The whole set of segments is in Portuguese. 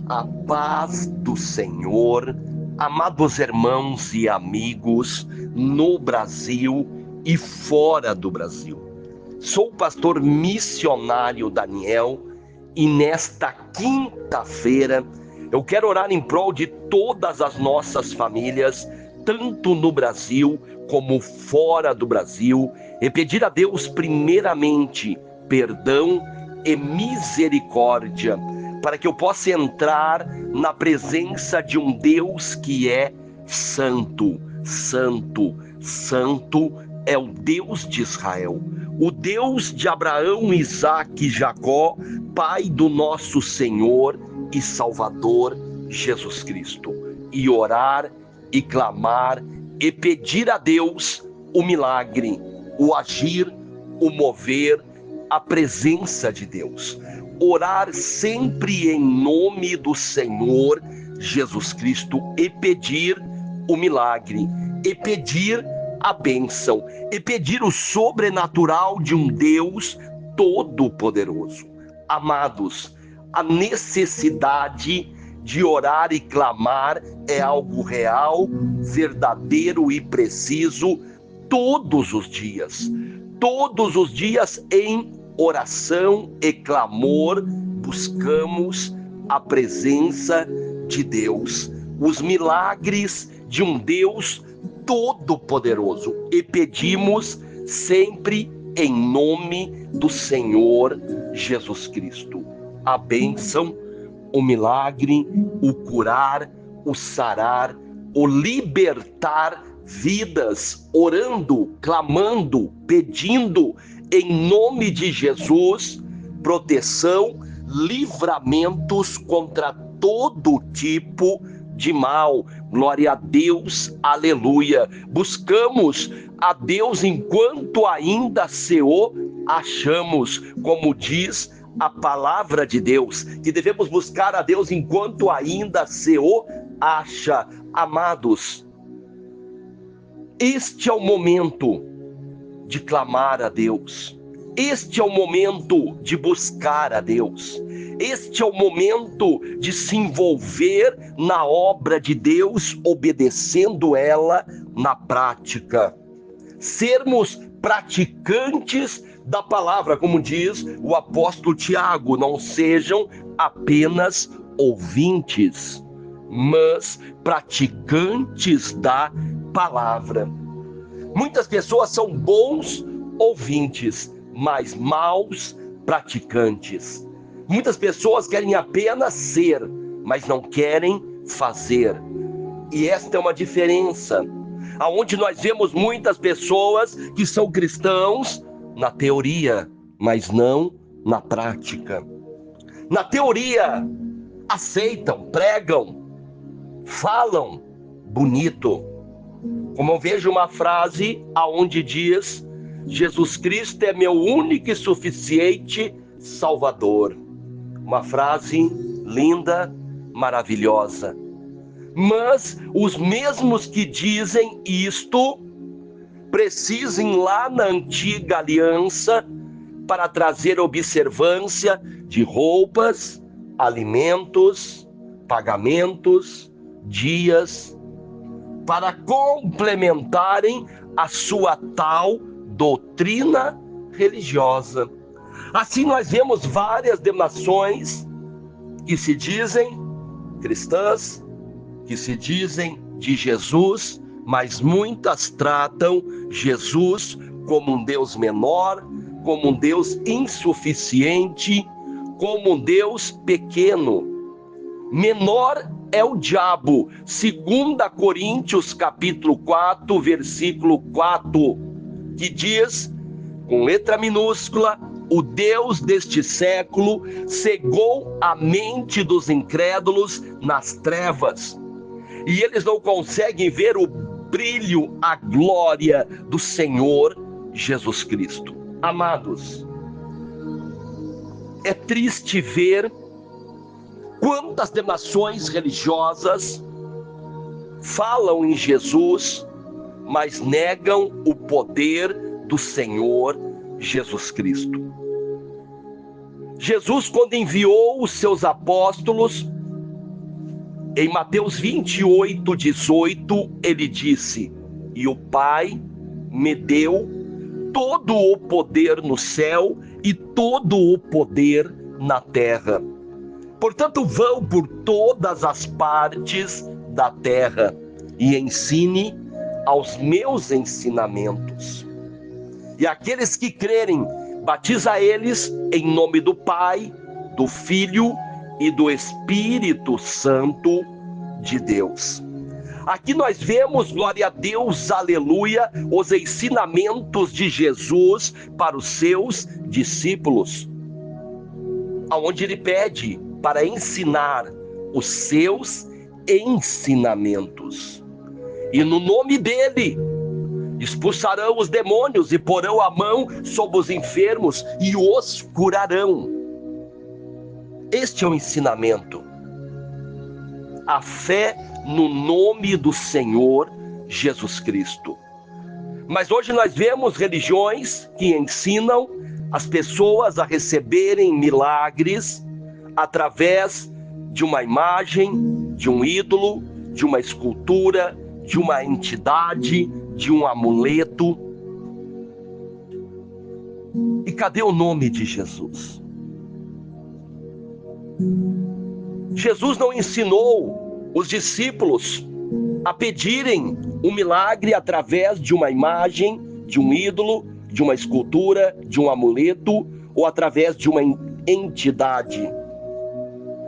A paz do Senhor, amados irmãos e amigos no Brasil e fora do Brasil. Sou o pastor missionário Daniel e nesta quinta-feira eu quero orar em prol de todas as nossas famílias, tanto no Brasil como fora do Brasil, e pedir a Deus primeiramente perdão e misericórdia, para que eu possa entrar na presença de um Deus que é santo, santo, santo é o Deus de Israel, o Deus de Abraão, Isaque e Jacó, Pai do nosso Senhor e Salvador Jesus Cristo. E orar e clamar e pedir a Deus o milagre, o agir, o mover, a presença de Deus. Orar sempre em nome do Senhor Jesus Cristo e pedir o milagre, e pedir a bênção, e pedir o sobrenatural de um Deus todo-poderoso. Amados, a necessidade de orar e clamar é algo real, verdadeiro e preciso todos os dias em oração e clamor, buscamos a presença de Deus, os milagres de um Deus todo-poderoso, e pedimos sempre em nome do Senhor Jesus Cristo. A bênção, o milagre, o curar, o sarar, o libertar vidas, orando, clamando, pedindo em nome de Jesus, proteção, livramentos contra todo tipo de mal. Glória a Deus, aleluia. Buscamos a Deus enquanto ainda se o achamos, como diz a palavra de Deus, que devemos buscar a Deus enquanto ainda se o acha. Amados, este é o momento de clamar a Deus, este é o momento de buscar a Deus, este é o momento de se envolver na obra de Deus, obedecendo ela na prática, sermos praticantes da palavra, como diz o apóstolo Tiago, não sejam apenas ouvintes, mas praticantes da palavra. Muitas pessoas são bons ouvintes, mas maus praticantes. Muitas pessoas querem apenas ser, mas não querem fazer. E esta é uma diferença, aonde nós vemos muitas pessoas que são cristãos na teoria, mas não na prática. Na teoria, aceitam, pregam, falam bonito. Como eu vejo uma frase aonde diz: Jesus Cristo é meu único e suficiente Salvador. Uma frase linda, maravilhosa. Mas os mesmos que dizem isto precisam lá na antiga aliança para trazer observância de roupas, alimentos, pagamentos, dias, para complementarem a sua tal doutrina religiosa. Assim nós vemos várias denominações que se dizem cristãs, que se dizem de Jesus, mas muitas tratam Jesus como um Deus menor, como um Deus insuficiente, como um Deus pequeno. Menor é o diabo, 2 Coríntios capítulo 4, versículo 4, que diz, com letra minúscula: o Deus deste século cegou a mente dos incrédulos nas trevas, e eles não conseguem ver o brilho, a glória do Senhor Jesus Cristo. Amados, é triste ver quantas denominações religiosas falam em Jesus, mas negam o poder do Senhor Jesus Cristo. Jesus, quando enviou os seus apóstolos, Em Mateus 28:18, ele disse: e o Pai me deu todo o poder no céu e todo o poder na terra. Portanto, vão por todas as partes da terra e ensine aos meus ensinamentos. E aqueles que crerem, batiza eles em nome do Pai, do Filho e do Espírito Santo de Deus. Aqui nós vemos, glória a Deus, aleluia, os ensinamentos de Jesus para os seus discípulos, aonde ele pede para ensinar os seus ensinamentos. E no nome dele expulsarão os demônios e porão a mão sobre os enfermos e os curarão. Este é o ensinamento. A fé no nome do Senhor Jesus Cristo. Mas hoje nós vemos religiões que ensinam as pessoas a receberem milagres através de uma imagem, de um ídolo, de uma escultura, de uma entidade, de um amuleto. E cadê o nome de Jesus? Jesus não ensinou os discípulos a pedirem um milagre através de uma imagem, de um ídolo, de uma escultura, de um amuleto ou através de uma entidade,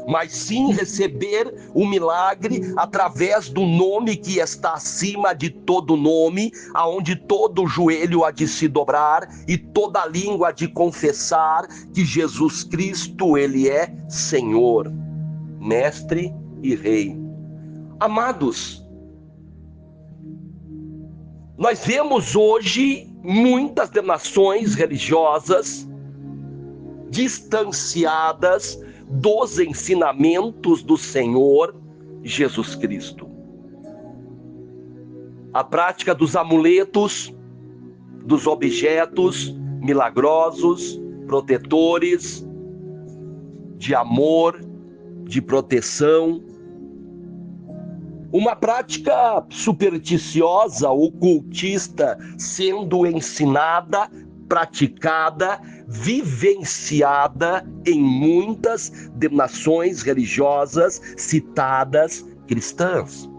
mas sim receber o milagre através do nome que está acima de todo nome, aonde todo joelho há de se dobrar e toda língua há de confessar que Jesus Cristo, ele é Senhor, Mestre e Rei. Amados, nós vemos hoje muitas denominações religiosas distanciadas dos ensinamentos do Senhor Jesus Cristo. A prática dos amuletos, dos objetos milagrosos, protetores, de amor, de proteção. Uma prática supersticiosa, ocultista, sendo ensinada, praticada, vivenciada em muitas denominações religiosas citadas cristãs.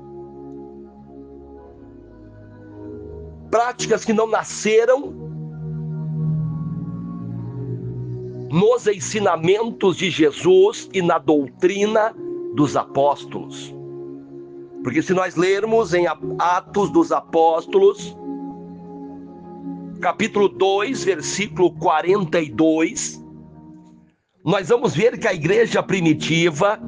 Práticas que não nasceram nos ensinamentos de Jesus e na doutrina dos apóstolos. Porque se nós lermos em Atos dos Apóstolos, capítulo 2, versículo 42, nós vamos ver que a igreja primitiva,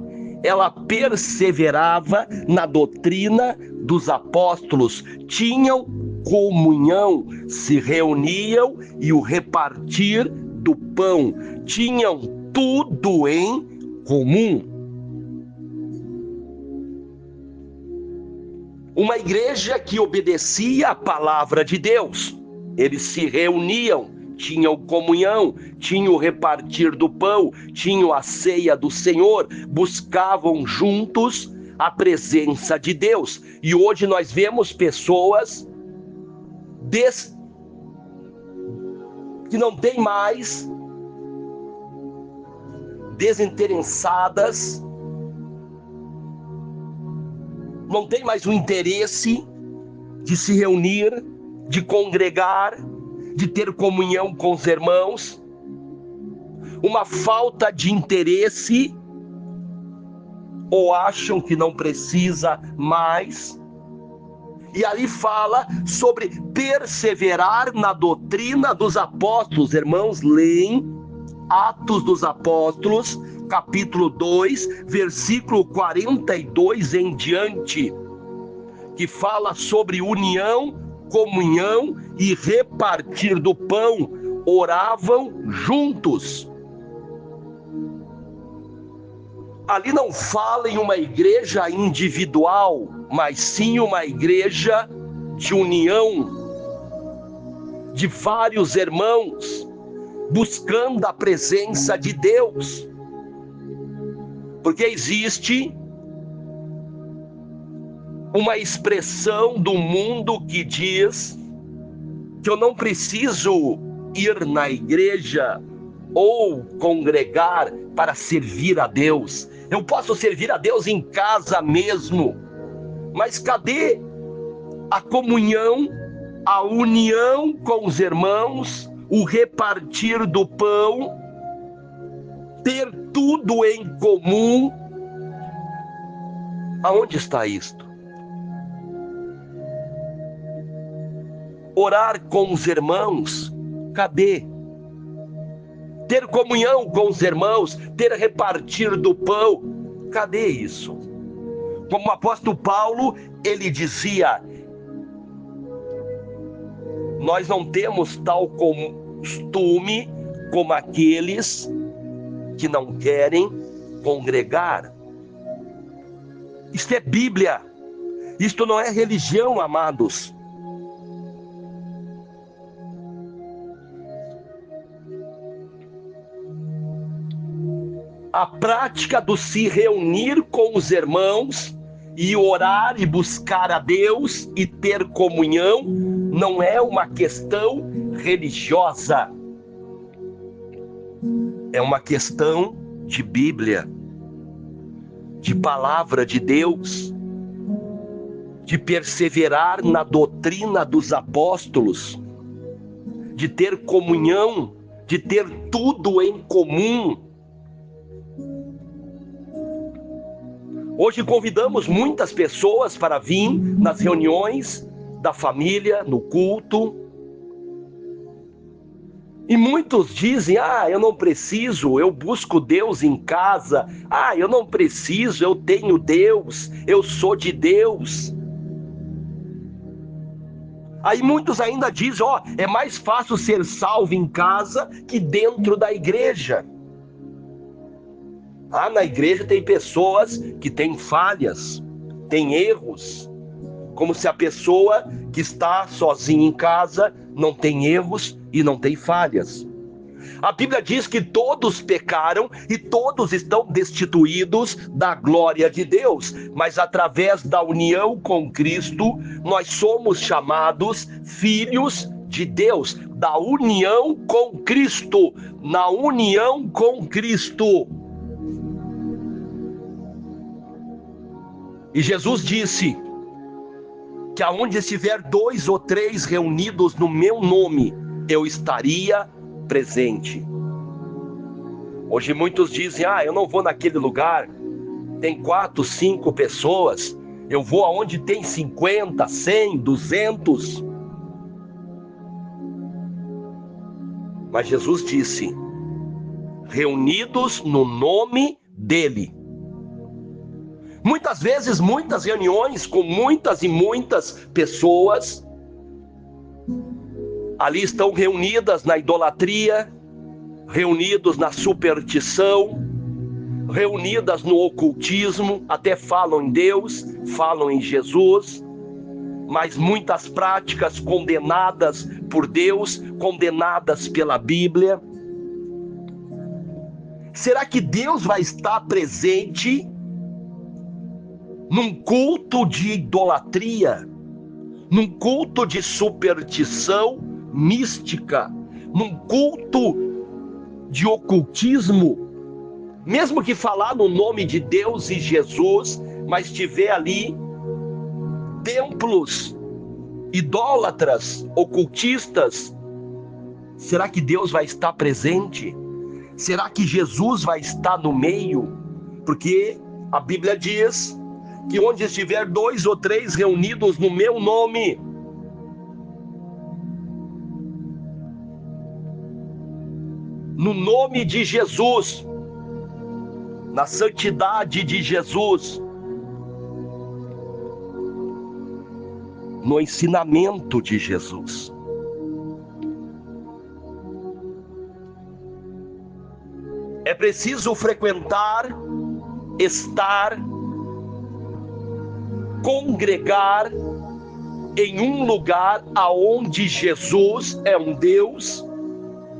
ela perseverava na doutrina dos apóstolos, tinham comunhão, se reuniam e o repartir do pão, tinham tudo em comum. Uma igreja que obedecia à palavra de Deus. Eles se reuniam, tinham comunhão, tinham o repartir do pão, tinham a ceia do Senhor, buscavam juntos a presença de Deus. E hoje nós vemos pessoas que não têm mais, desinteressadas, não tem mais o interesse de se reunir, de congregar, de ter comunhão com os irmãos, uma falta de interesse, ou acham que não precisa mais. E ali fala sobre perseverar na doutrina dos apóstolos. Irmãos, leem Atos dos Apóstolos, capítulo 2, versículo 42 em diante, que fala sobre união, comunhão e repartir do pão, oravam juntos. Ali não fala em uma igreja individual, mas sim uma igreja de união, de vários irmãos, buscando a presença de Deus. Porque existe uma expressão do mundo que diz que eu não preciso ir na igreja ou congregar para servir a Deus. Eu posso servir a Deus em casa mesmo. Mas cadê a comunhão, a união com os irmãos, o repartir do pão, ter tudo em comum? Aonde está isto? Orar com os irmãos, cadê? Ter comunhão com os irmãos, ter repartir do pão, cadê isso? Como o apóstolo Paulo, ele dizia: nós não temos tal costume como aqueles que não querem congregar. Isto é Bíblia, isto não é religião, amados. A prática do se reunir com os irmãos e orar e buscar a Deus e ter comunhão não é uma questão religiosa. É uma questão de Bíblia, de palavra de Deus, de perseverar na doutrina dos apóstolos, de ter comunhão, de ter tudo em comum. Hoje convidamos muitas pessoas para vir nas reuniões da família, no culto. E muitos dizem: eu não preciso, eu busco Deus em casa. Eu não preciso, eu tenho Deus, eu sou de Deus. Aí muitos ainda dizem: é mais fácil ser salvo em casa que dentro da igreja. Na igreja tem pessoas que têm falhas, têm erros, como se a pessoa que está sozinha em casa não tem erros e não tem falhas. A Bíblia diz que todos pecaram e todos estão destituídos da glória de Deus, mas através da união com Cristo, nós somos chamados filhos de Deus, da união com Cristo, na união com Cristo. E Jesus disse que aonde estiver 2 ou 3 reunidos no meu nome, eu estaria presente. Hoje muitos dizem: eu não vou naquele lugar, tem 4, 5 pessoas, eu vou aonde tem 50, 100, 200. Mas Jesus disse: reunidos no nome dele. Muitas vezes, muitas reuniões com muitas e muitas pessoas, ali estão reunidas na idolatria, reunidos na superstição, reunidas no ocultismo, até falam em Deus, falam em Jesus, mas muitas práticas condenadas por Deus, condenadas pela Bíblia. Será que Deus vai estar presente num culto de idolatria, num culto de superstição mística, num culto de ocultismo? Mesmo que falar no nome de Deus e Jesus, mas tiver ali templos idólatras, ocultistas, será que Deus vai estar presente? Será que Jesus vai estar no meio? Porque a Bíblia diz que onde estiver 2 ou 3 reunidos no meu nome, no nome de Jesus, na santidade de Jesus, no ensinamento de Jesus. É preciso frequentar, estar, congregar em um lugar aonde Jesus é um Deus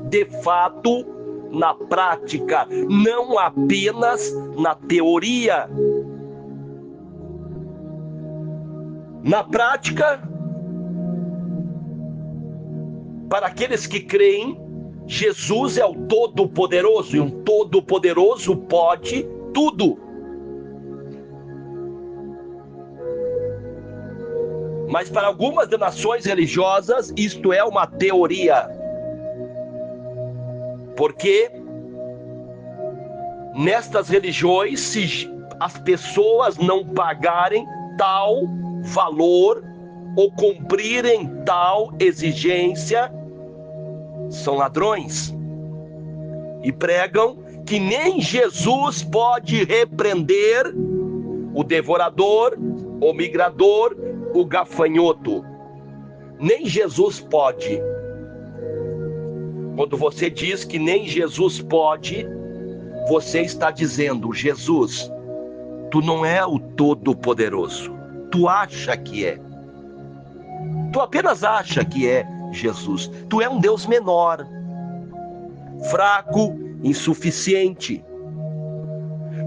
de fato, na prática, não apenas na teoria. Na prática, para aqueles que creem, Jesus é o Todo-Poderoso, e um Todo-Poderoso pode tudo. Mas para algumas denominações religiosas, isto é uma teoria. Porque nestas religiões, se as pessoas não pagarem tal valor ou cumprirem tal exigência, são ladrões. E pregam que nem Jesus pode repreender o devorador, o migrador, o gafanhoto. Nem Jesus pode. Quando você diz que nem Jesus pode, você está dizendo: Jesus, tu não é o Todo-Poderoso. Tu acha que é. Tu apenas acha que é Jesus. Tu é um Deus menor, fraco, insuficiente.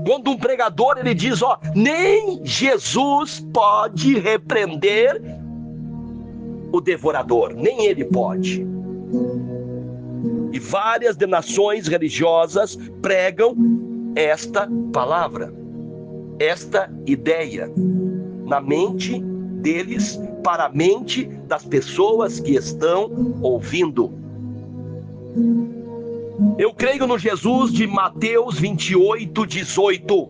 Quando um pregador ele diz, nem Jesus pode repreender o devorador, nem ele pode. E várias denominações religiosas pregam esta palavra, esta ideia, na mente deles, para a mente das pessoas que estão ouvindo. Eu creio no Jesus de Mateus 28:18.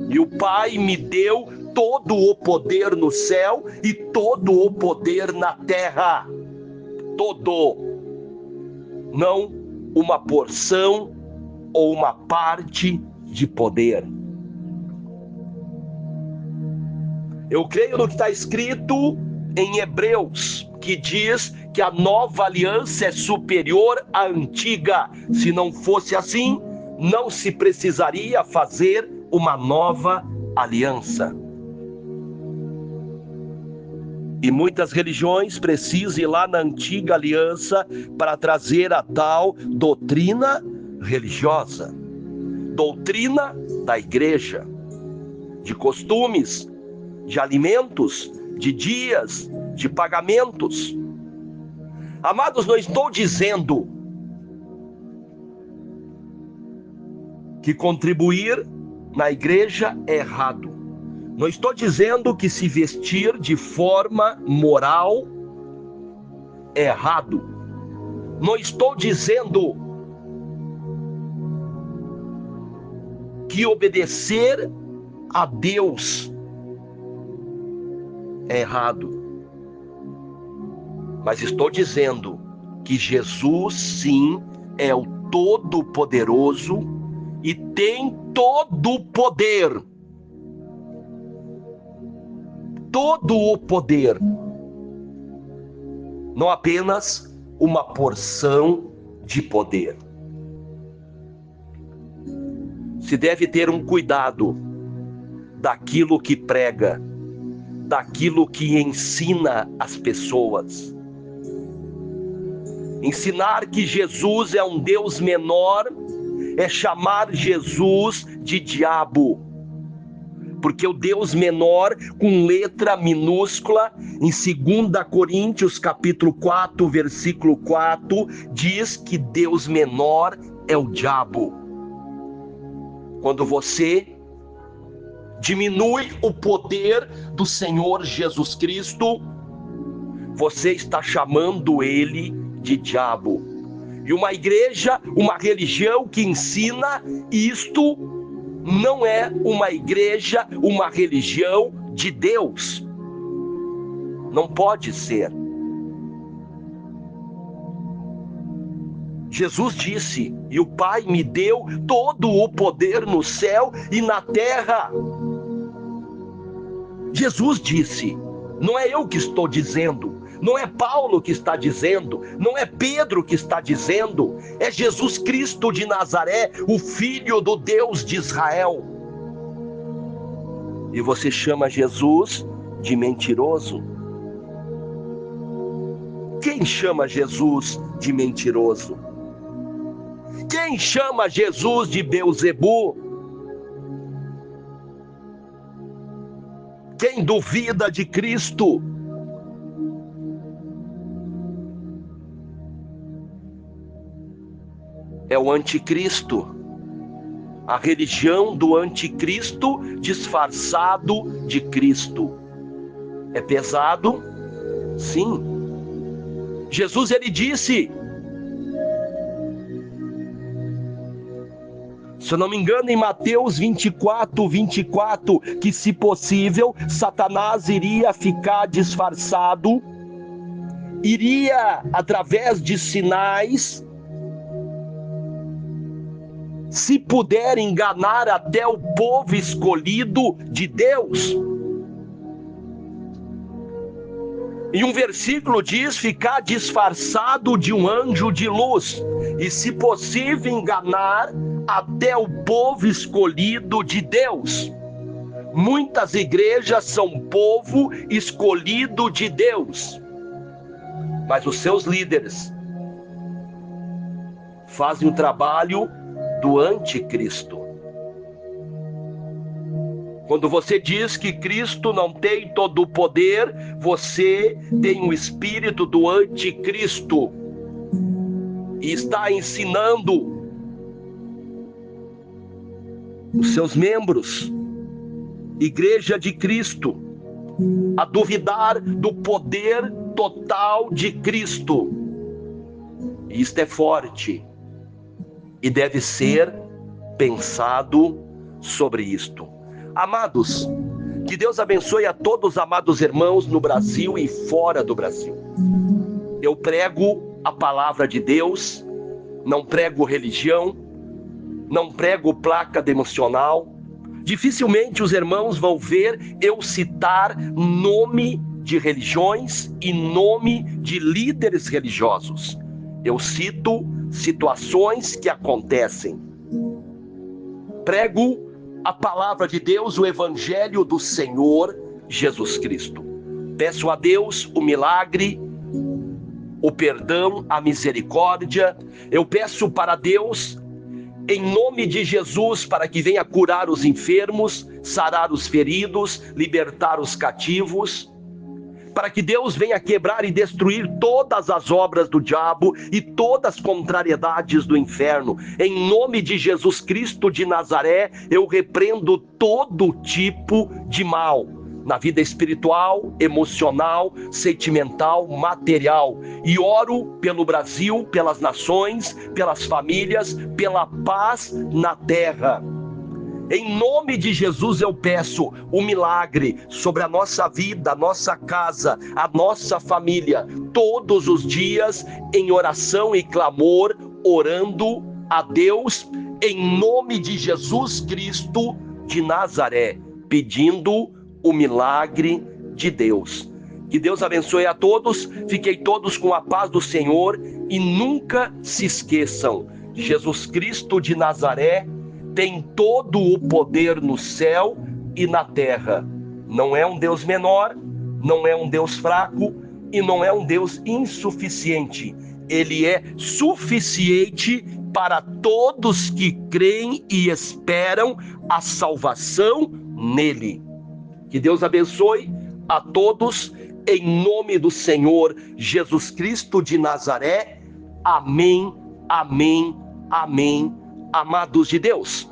E o Pai me deu todo o poder no céu e todo o poder na terra. Todo. Não uma porção ou uma parte de poder. Eu creio no que está escrito em Hebreus, que diz que a nova aliança é superior à antiga. Se não fosse assim, não se precisaria fazer uma nova aliança. E muitas religiões precisam ir lá na antiga aliança para trazer a tal doutrina religiosa, doutrina da igreja, de costumes, de alimentos, de dias, de pagamentos. Amados, não estou dizendo que contribuir na igreja é errado. Não estou dizendo que se vestir de forma moral é errado. Não estou dizendo que obedecer a Deus é errado. Mas estou dizendo que Jesus, sim, é o Todo-Poderoso e tem todo o poder. Todo o poder. Não apenas uma porção de poder. Se deve ter um cuidado daquilo que prega, daquilo que ensina as pessoas. Ensinar que Jesus é um Deus menor é chamar Jesus de diabo. Porque o Deus menor, com letra minúscula, em 2 Coríntios capítulo 4, versículo 4, diz que Deus menor é o diabo. Quando você diminui o poder do Senhor Jesus Cristo, você está chamando ele de diabo. E uma igreja, uma religião que ensina isto, não é uma igreja, uma religião de Deus. Não pode ser. Jesus disse: e o Pai me deu todo o poder no céu e na terra. Jesus disse, não é eu que estou dizendo, não é Paulo que está dizendo, não é Pedro que está dizendo, é Jesus Cristo de Nazaré, o Filho do Deus de Israel. E você chama Jesus de mentiroso? Quem chama Jesus de mentiroso? Quem chama Jesus de Beelzebu? Quem duvida de Cristo é o anticristo. A religião do anticristo disfarçado de Cristo. É pesado? Sim. Jesus, ele disse, se eu não me engano, em Mateus 24, que se possível, Satanás iria ficar disfarçado, iria, através de sinais, se puder enganar até o povo escolhido de Deus. E um versículo diz, ficar disfarçado de um anjo de luz, e se possível enganar até o povo escolhido de Deus. Muitas igrejas são povo escolhido de Deus, mas os seus líderes fazem o trabalho do anticristo. Quando você diz que Cristo não tem todo o poder, você tem o espírito do anticristo e está ensinando os seus membros, Igreja de Cristo, a duvidar do poder total de Cristo. E isto é forte e deve ser pensado sobre isto. Amados, que Deus abençoe a todos os amados irmãos no Brasil e fora do Brasil. Eu prego a palavra de Deus, não prego religião, não prego placa devocional. Dificilmente os irmãos vão ver eu citar nome de religiões e nome de líderes religiosos. Eu cito situações que acontecem. Prego a palavra de Deus, o evangelho do Senhor Jesus Cristo. Peço a Deus o milagre, o perdão, a misericórdia. Eu peço para Deus, em nome de Jesus, para que venha curar os enfermos, sarar os feridos, libertar os cativos, para que Deus venha quebrar e destruir todas as obras do diabo e todas as contrariedades do inferno. Em nome de Jesus Cristo de Nazaré, eu repreendo todo tipo de mal, na vida espiritual, emocional, sentimental, material. E oro pelo Brasil, pelas nações, pelas famílias, pela paz na terra. Em nome de Jesus eu peço o milagre sobre a nossa vida, a nossa casa, a nossa família, todos os dias em oração e clamor, orando a Deus, em nome de Jesus Cristo de Nazaré, pedindo o milagre de Deus. Que Deus abençoe a todos, fiquem todos com a paz do Senhor e nunca se esqueçam, Jesus Cristo de Nazaré tem todo o poder no céu e na terra. Não é um Deus menor, não é um Deus fraco e não é um Deus insuficiente. Ele é suficiente para todos que creem e esperam a salvação nele. Que Deus abençoe a todos, em nome do Senhor Jesus Cristo de Nazaré. Amém, amém, amém. Amados de Deus,